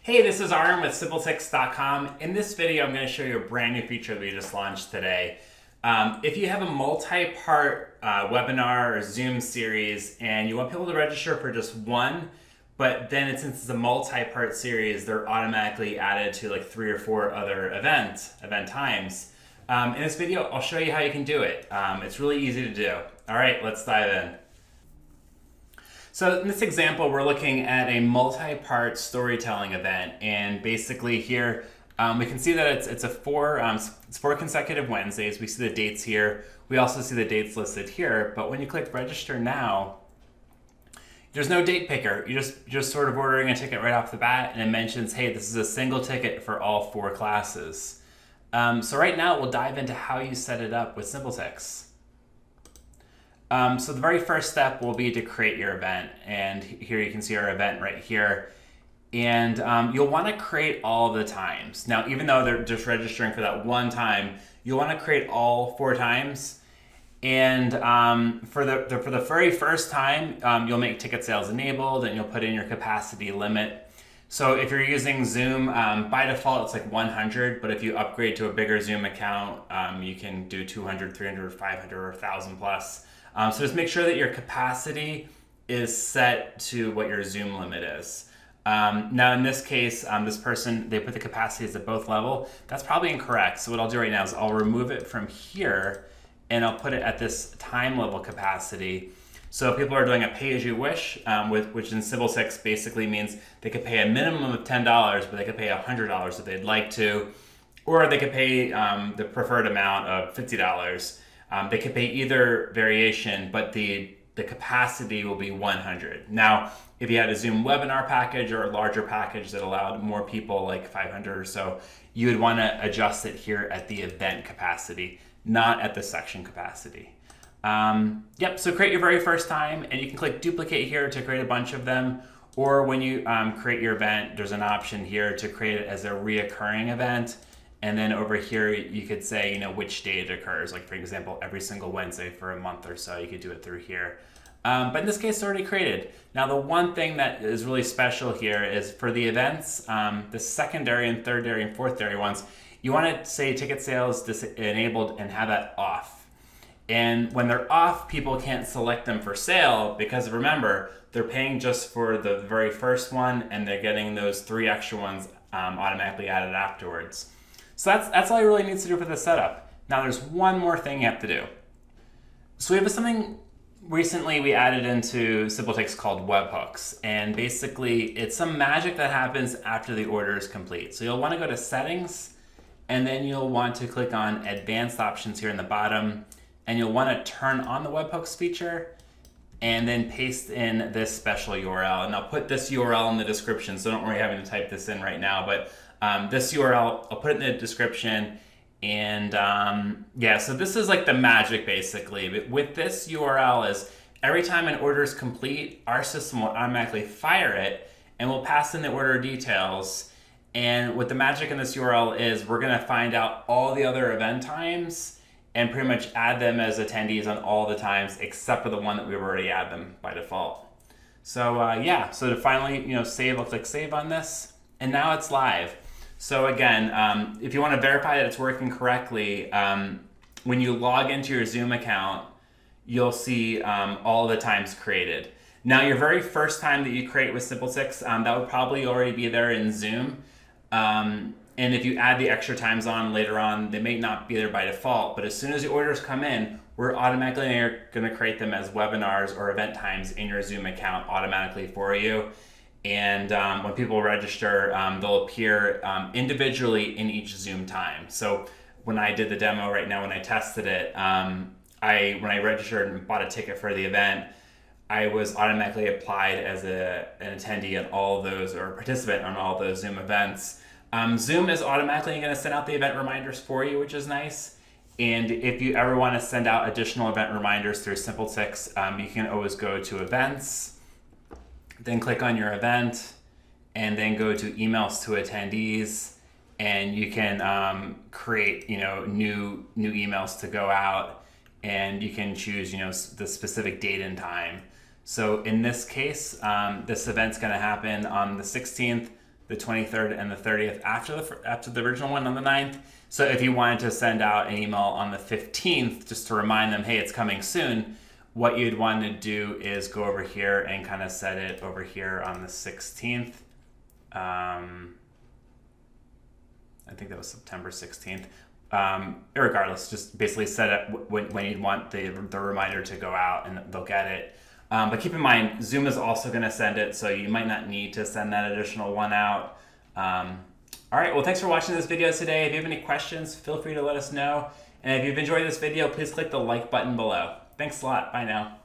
Hey, this is Aaron with simpletix.com. In this video, I'm going to show you a brand new feature that we just launched today. If you have a multi-part webinar or Zoom series and you want people to register for just one, but then since it's a multi-part series, they're automatically added to like 3 or 4 other event times. In this video, I'll show you how you can do it. It's really easy to do. All right, let's dive in. So in this example, we're looking at a multi-part storytelling event, and basically here we can see that it's 4 consecutive Wednesdays. We see the dates here. We also see the dates listed here. But when you click Register Now, there's no date picker. You're just sort of ordering a ticket right off the bat, and it mentions, hey, this is a single ticket for all 4 classes. So right now, we'll dive into how you set it up with SimpleTix. So the very first step will be to create your event, and here you can see our event right here. And you'll want to create all the times. Now, even though they're just registering for that one time, you'll want to create all 4 times. And for the very first time, you'll make ticket sales enabled, and you'll put in your capacity limit. So if you're using Zoom, by default, it's like 100, but if you upgrade to a bigger Zoom account, you can do 200, 300, 500, or 1,000 plus. So just make sure that your capacity is set to what your Zoom limit is. Now in this case, this person, they put the capacities at both level. That's probably incorrect. So what I'll do right now is I'll remove it from here and I'll put it at this time level capacity. So if people are doing a pay-as-you-wish, which in SimpleTix basically means they could pay a minimum of $10, but they could pay $100 if they'd like to, or they could pay the preferred amount of $50. They could pay either variation, but the capacity will be 100. Now, if you had a Zoom webinar package or a larger package that allowed more people, like 500 or so, you would want to adjust it here at the event capacity, not at the section capacity. So create your very first time, and you can click duplicate here to create a bunch of them. Or when you create your event, there's an option here to create it as a reoccurring event. And then over here, you could say, which day it occurs. Like for example, every single Wednesday for a month or so, you could do it through here. But in this case, it's already created. Now, the one thing that is really special here is for the events, the secondary and thirdary and fourthary ones, you want to say ticket sales enabled and have that off. And when they're off, people can't select them for sale because remember, they're paying just for the very first one and they're getting those 3 extra ones automatically added afterwards. So that's all you really need to do for the setup. Now there's one more thing you have to do. So we have something recently we added into SimpleTix called webhooks. And basically it's some magic that happens after the order is complete. So you'll want to go to settings, and then you'll want to click on advanced options here in the bottom, and you'll want to turn on the webhooks feature and then paste in this special URL. And I'll put this URL in the description, so don't worry having to type this in right now, but this URL, I'll put it in the description. And so this is like the magic basically. But with this URL is every time an order is complete, our system will automatically fire it and we'll pass in the order details. And what the magic in this URL is, we're gonna find out all the other event times and pretty much add them as attendees on all the times except for the one that we've already added them by default. So so to finally save, I'll click save on this, and now it's live. So again, if you want to verify that it's working correctly, when you log into your Zoom account, you'll see all the times created. Now, your very first time that you create with SimpleTix, that would probably already be there in Zoom. And if you add the extra times on later on, they may not be there by default. But as soon as the orders come in, we're automatically going to create them as webinars or event times in your Zoom account automatically for you. And when people register, they'll appear individually in each Zoom time. So when I did the demo right now, when I tested it, when I registered and bought a ticket for the event, I was automatically applied as an attendee on all those, or participant on all those Zoom events. Zoom is automatically going to send out the event reminders for you, which is nice. And if you ever want to send out additional event reminders through SimpleTix, you can always go to events, then click on your event, and then go to emails to attendees, and you can create new emails to go out, and you can choose the specific date and time. So in this case, this event's going to happen on the 16th, the 23rd, and the 30th after the original one on the 9th. So if you wanted to send out an email on the 15th just to remind them, hey, it's coming soon, what you'd want to do is go over here and kind of set it over here on the 16th. I think that was September 16th. Regardless, just basically set it when you'd want the reminder to go out, and they'll get it. But keep in mind, Zoom is also going to send it, so you might not need to send that additional one out. All right, well, thanks for watching this video today. If you have any questions, feel free to let us know. And if you've enjoyed this video, please click the like button below. Thanks a lot. Bye now.